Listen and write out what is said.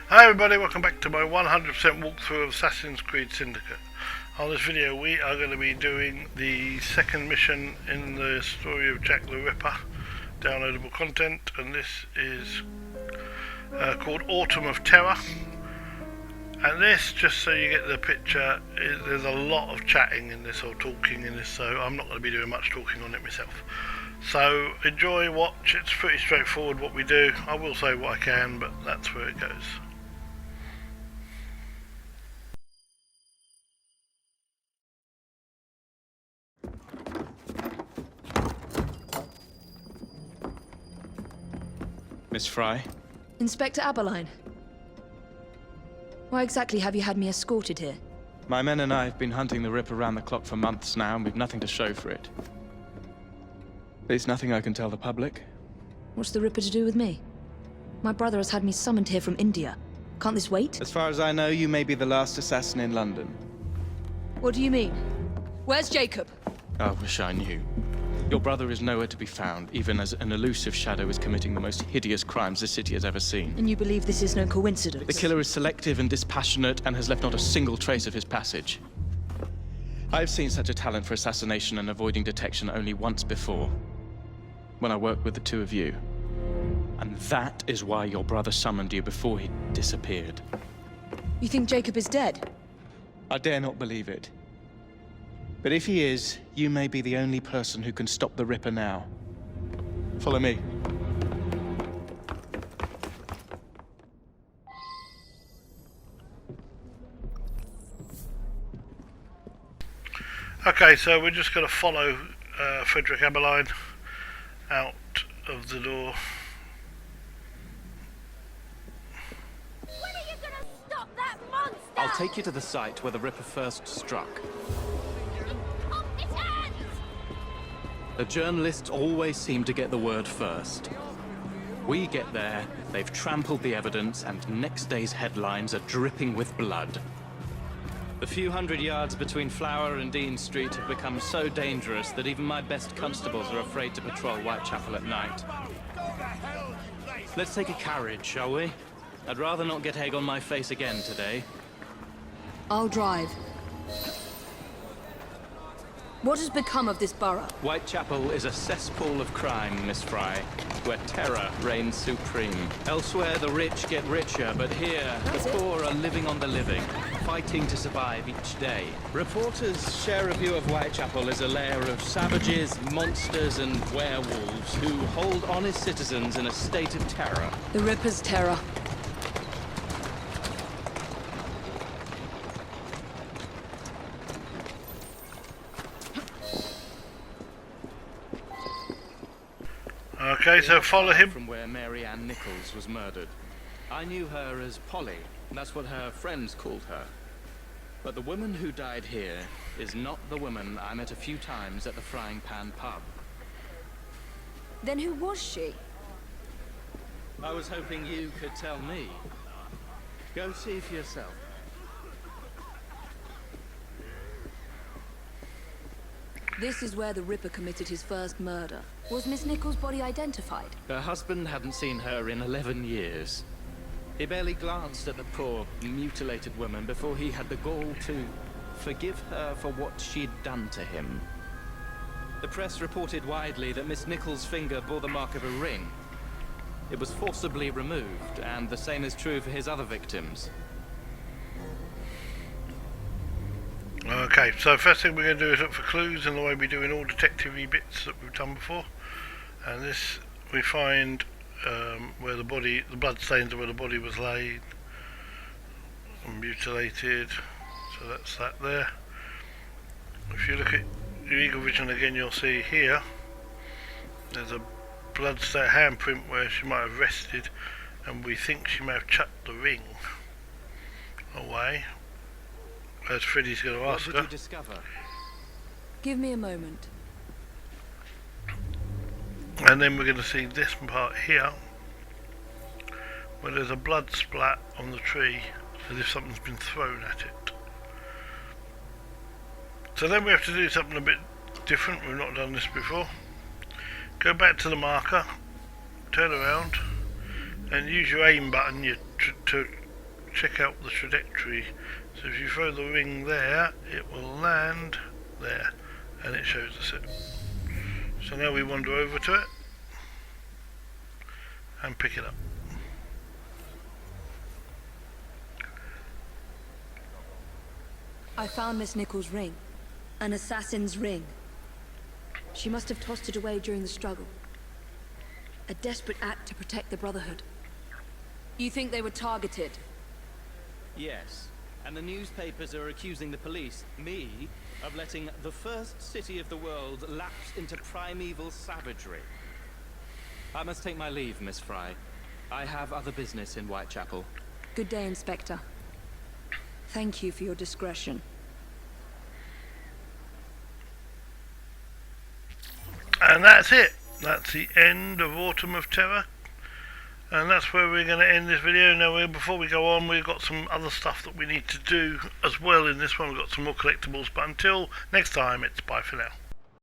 Hi everybody, welcome back to my 100% walkthrough of Assassin's Creed Syndicate. On this video we are going to be doing the second mission in the story of Jack the Ripper, downloadable content, and this is called Autumn of Terror. And this, just so you get the picture, there's a lot of chatting in this, or talking in this, so I'm not going to be doing much talking on it myself. So enjoy, watch, it's pretty straightforward what we do. I will say what I can, but that's where it goes. Miss Fry? Inspector Aberline. Why exactly have you had me escorted here? My men and I have been hunting the Ripper around the clock for months now, and we've nothing to show for it. There's nothing I can tell the public. What's the Ripper to do with me? My brother has had me summoned here from India. Can't this wait? As far as I know, you may be the last assassin in London. What do you mean? Where's Jacob? I wish I knew. Your brother is nowhere to be found, even as an elusive shadow is committing the most hideous crimes the city has ever seen. And you believe this is no coincidence? The killer is selective and dispassionate and has left not a single trace of his passage. I've seen such a talent for assassination and avoiding detection only once before, when I worked with the two of you. And that is why your brother summoned you before he disappeared. You think Jacob is dead? I dare not believe it. But if he is, you may be the only person who can stop the Ripper now. Follow me. Okay, so we're just going to follow Frederick Aberline out of the door. When are you gonna stop that monster? I'll take you to the site where the Ripper first struck. The journalists always seem to get the word first. We get there, they've trampled the evidence, and next day's headlines are dripping with blood. The few hundred yards between Flower and Dean Street have become so dangerous that even my best constables are afraid to patrol Whitechapel at night. Let's take a carriage, shall we? I'd rather not get egg on my face again today. I'll drive. What has become of this borough? Whitechapel is a cesspool of crime, Miss Fry, where terror reigns supreme. Elsewhere, the rich get richer, but here, the poor are living on the living, fighting to survive each day. Reporters share a view of Whitechapel as a lair of savages, monsters, and werewolves who hold honest citizens in a state of terror. The Ripper's terror. Okay, so follow him. From where Mary Ann Nichols was murdered. I knew her as Polly, and that's what her friends called her. But the woman who died here is not the woman I met a few times at the Frying Pan pub. Then who was she? I was hoping you could tell me. Go see for yourself. This is where the Ripper committed his first murder. Was Miss Nichols' body identified? Her husband hadn't seen her in 11 years. He barely glanced at the poor, mutilated woman before he had the gall to forgive her for what she'd done to him. The press reported widely that Miss Nichols' finger bore the mark of a ring. It was forcibly removed, and the same is true for his other victims. Okay, so first thing we're going to do is look for clues in the way we do in all detective-y bits that we've done before. And this, we find where the blood stains are where the body was laid and mutilated. So that's that there. If you look at your Eagle Vision again, you'll see here there's a blood-stain handprint where she might have rested, and we think she may have chucked the ring away. As Freddy's going to ask her. What did you discover? Give me a moment. And then we're going to see this part here, where there's a blood splat on the tree, as if something's been thrown at it. So then we have to do something a bit different. We've not done this before. Go back to the marker, turn around, and use your aim button to check out the trajectory. So if you throw the ring there, it will land there, and it shows us it. So now we wander over to it and pick it up. I found Miss Nichols' ring. An assassin's ring. She must have tossed it away during the struggle. A desperate act to protect the Brotherhood. You think they were targeted? Yes, and the newspapers are accusing the police, me, of letting the first city of the world lapse into primeval savagery. I must take my leave, Miss Fry. I have other business in Whitechapel. Good day, Inspector. Thank you for your discretion. And that's it. That's the end of Autumn of Terror. And that's where we're going to end this video. Now, before we go on, we've got some other stuff that we need to do as well in this one. We've got some more collectibles. But until next time, it's bye for now.